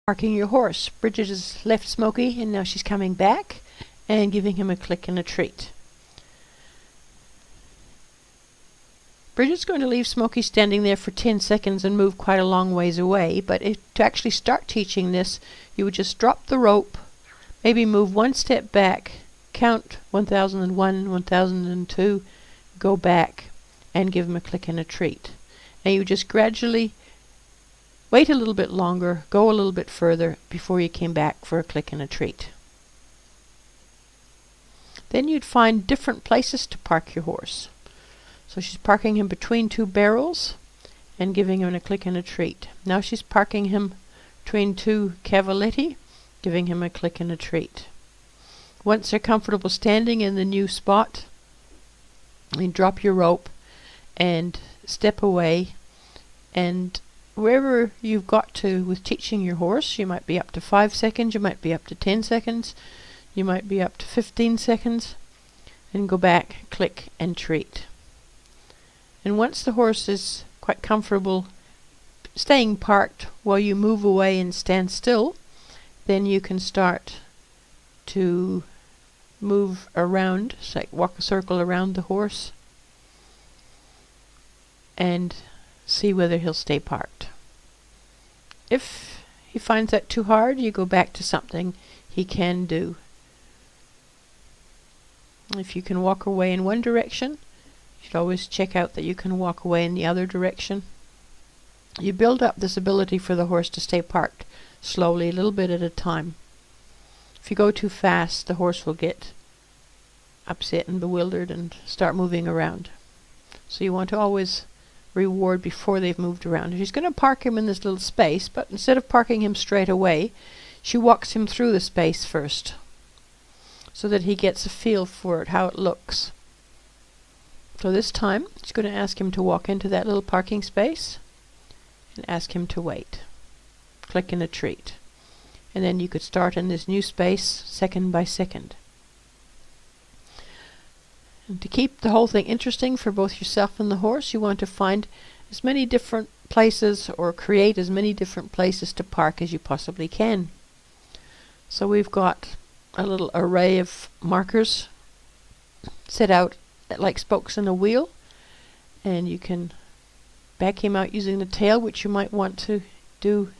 Parking your horse. Bridget has left Smokey and now she's coming back and giving him a click and a treat. Bridget's going to leave Smokey standing there for 10 seconds and move quite a long ways away, but to actually start teaching this, you would just drop the rope, maybe move one step back, count 1001, 1002, go back and give him a click and a treat. And you just gradually wait a little bit longer, go a little bit further before you came back for a click and a treat. Then you'd find different places to park your horse. So she's parking him between two barrels and giving him a click and a treat. Now she's parking him between two cavaletti, giving him a click and a treat. Once they're comfortable standing in the new spot, you drop your rope and step away, and wherever you've got to with teaching your horse, you might be up to 5 seconds, you might be up to 10 seconds, you might be up to 15 seconds, and go back, click and treat. And once the horse is quite comfortable staying parked while you move away and stand still, then you can start to move around, so like walk a circle around the horse and see whether he'll stay parked. If he finds that too hard, you go back to something he can do. If you can walk away in one direction, you should always check out that you can walk away in the other direction. You build up this ability for the horse to stay parked slowly, a little bit at a time. If you go too fast, the horse will get upset and bewildered and start moving around. So you want to always reward before they've moved around. She's going to park him in this little space, but instead of parking him straight away, she walks him through the space first so that he gets a feel for it, how it looks. So this time, she's going to ask him to walk into that little parking space and ask him to wait. Click and a treat. And then you could start in this new space second by second. And to keep the whole thing interesting for both yourself and the horse, you want to find as many different places or create as many different places to park as you possibly can. So we've got a little array of markers set out like spokes in a wheel, and you can back him out using the tail, which you might want to do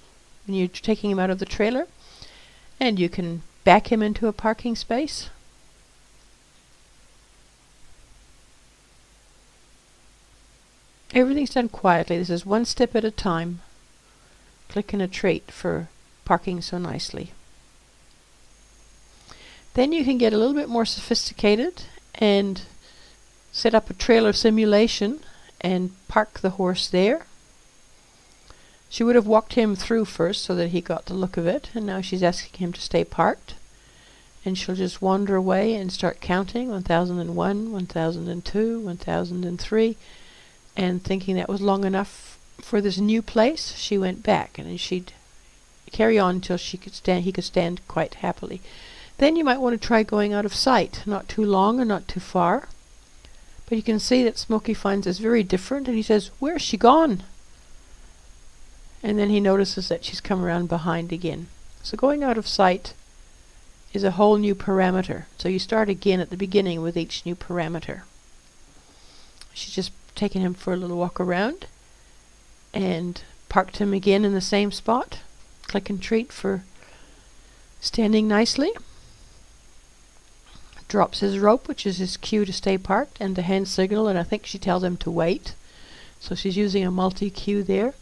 when you're taking him out of the trailer, and you can back him into a parking space. Everything's done quietly. This is one step at a time. Click and a treat for parking so nicely. Then you can get a little bit more sophisticated and set up a trailer simulation and park the horse there. She would have walked him through first so that he got the look of it, and now she's asking him to stay parked. And she'll just wander away and start counting 1001, 1002, 1003, and thinking that was long enough for this new place, she went back, and then she'd carry on until he could stand quite happily. Then you might want to try going out of sight, not too long or not too far. But you can see that Smokey finds this very different, and he says, "Where's she gone?" And then he notices that she's come around behind again. So going out of sight is a whole new parameter. So you start again at the beginning with each new parameter. She's just taken him for a little walk around and parked him again in the same spot. Click and treat for standing nicely. Drops his rope, which is his cue to stay parked, and the hand signal, and I think she tells him to wait. So she's using a multi-cue there.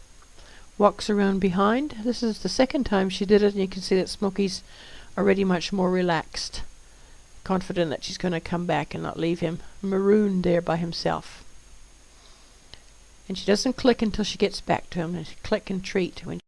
Walks around behind. This is the second time she did it, and you can see that Smokey's already much more relaxed, confident that she's going to come back and not leave him marooned there by himself. And she doesn't click until she gets back to him, and she click and treat when